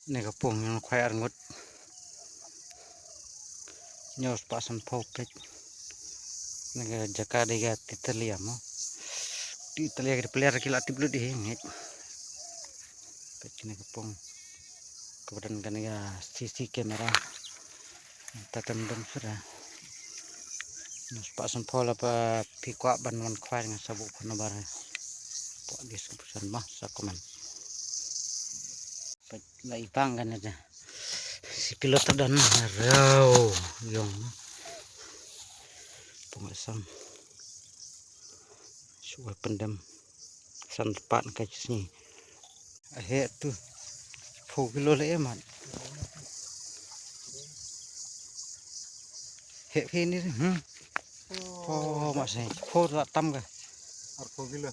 Này cái pung nó khoai ăn ngút nhau pasan popek này cái jaka đây cái titalia mo titalia cái player kila tiblu di hengit kecil cái pung kemudian kan ya sisi kamera tatam dong sudah nos pasan pol apa pikwa ban khoai dengan sabuk kono bare po description mah sakoman lai pang kan aja si pilot dan rau yung pengasam suai pendam san tepat ke sini ahe tu 4 kilo le emat he ini oh masih 4 tak tam ke 4 kilo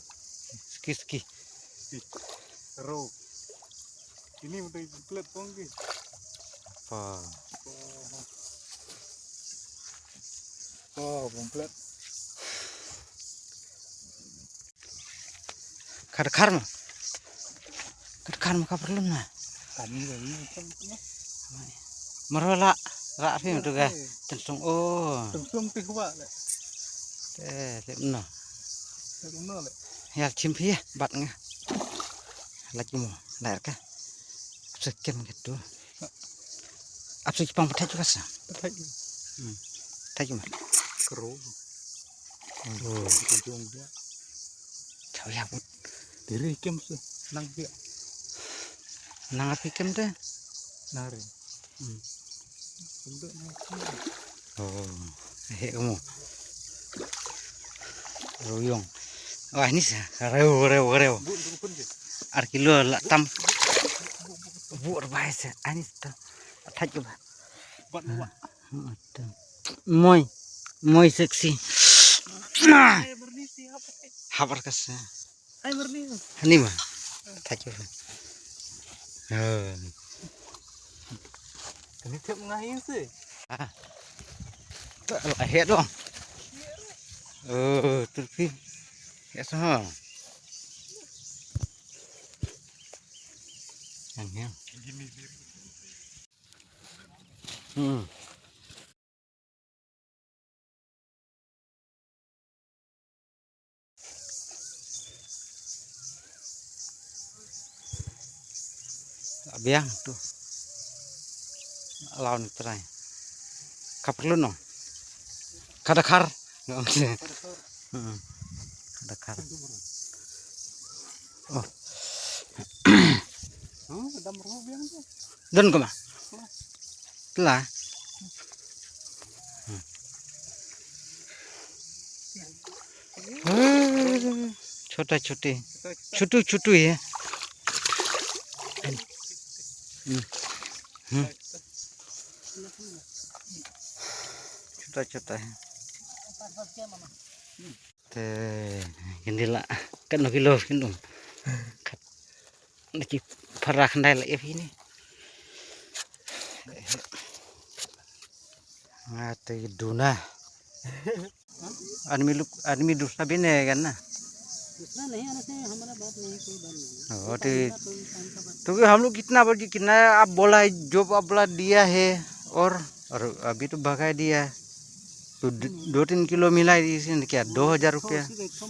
ski rau ini udah pelet pongki oh komplit kar mah perlu nah kami ini merola rak film tu ke tensung oh tensung pihwa le no le ya chimpi bat nga lagi mo lair ka sekian gitu apa sih pang petai juga sah petai cuma keru oh ujung dia jauh ya bud diri kem se nang dia nang api kem deh nari untuk nang oh kamu royong wah ini sah reu ar kilo lah tam buat bahasa ini tuh petai coba buat buat moy seksi ay bernisi habar kasih ay bernisi ini mah petai coba ini tiap ngahin sih ahe dong turki ya sah yang gini biang tuh lawan terai kaperlu no kadakar kadakar oh ada meru biang tuh dan kemana telah छोटे छोटू है छोटा है ते gendela kan kilo kindung lagi parah kendai lagi ini ngate duna आदमी दूसरा भी नहीं है ना दूसरा नहीं आने से हमारा बात नहीं कोई बात नहीं तो हम लोग कितना आप बोला है जो आप बोला दिया है और अभी तो भगाई दिया है तो 2-3 किलो मिला है इसमें क्या 2000 रुपया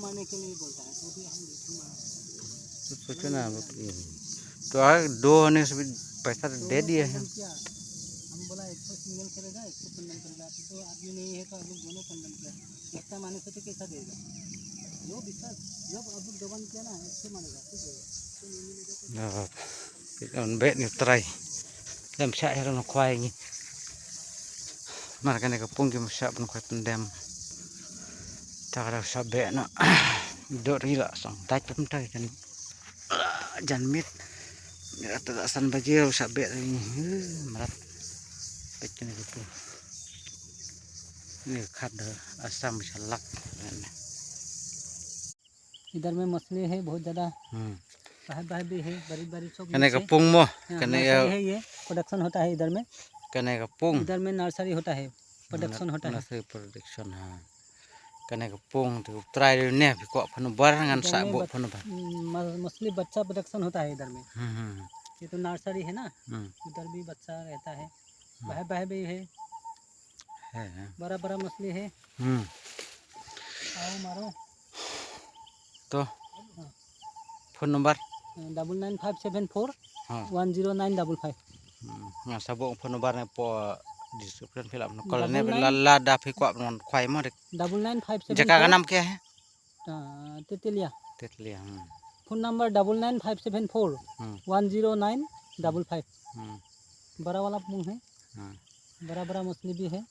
मारने के लिए बोलता है तो भी हम तो सोचो ना तो 2 होने से पैसा दे दिए हैं हम बोला 100 सिंगल करेगा 100 पंडन करेगा तो आदमी नहीं है तो आप लोग दोनों पंडन किया लगता माने से तो कैसा देगा जो विश्वास जब आप लोग दबन किया ना इससे मानेगा ठीक है on bet ni try làm chạy ra nó khoai nhỉ mà cái này có pung kim sạp nó khoai pendem ta ra sạp bẹ nó đỡ ri là xong tay chấm tay kan jan mit mira tak san baju sạp bẹ ini marat pecah ni gitu ini khad asam salak इधर में मछली है बहुत ज़्यादा बाहर भी है बड़ी सब कने का पुंग मो कने है ये प्रोडक्शन होता है इधर में कने का पुंग इधर में नर्सरी होता है प्रोडक्शन होता है नर्सरी प्रोडक्शन हाँ कने का पुंग तो ट्राई ने भी को फन बारंगन सा बो फन मछली बच्चा प्रोडक्शन होता है इधर में ये तो नर्सरी है ना, हम्म, उधर भी बच्चा रहता है, बह बह भी है, बड़ा बड़ा मछली है। हम्म। आओ मारो। तो फोन नंबर 99574 हाँ 10955 nggak sabuk phone number ne po description fill up no kol ne 99 la da phi kwa non khwai mo dik jaka ka 99574 nam ke hai Titalia. tetlia phone number 99574 10955। बड़ा वाला मुंह है, बड़ा बड़ा मछली भी है।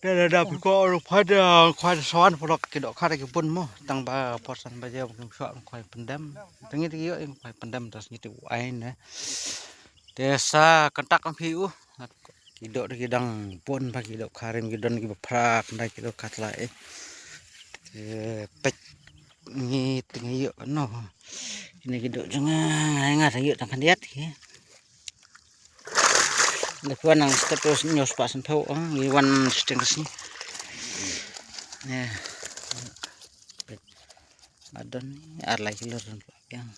da da phi ko ru phai da khwai sawan phok ki do khare ki pun mo tang ba porsan ba je kim so khwai pendam tangi ti yo khwai pendam tas ni tu ai ne desa kentak kan phi u ki do ki dang pun ba ki do kharim ki don ki phrak ndai ki do khatla e pek ngi tingi yo no ini ki do jangan ngat yo tang kan diat ki lepuan nang status news pasan thau ngi wan sting sini ya adon ar lagi lor yang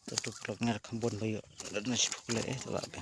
tutup kloknya kambon bayo dan nasi pukule itu apa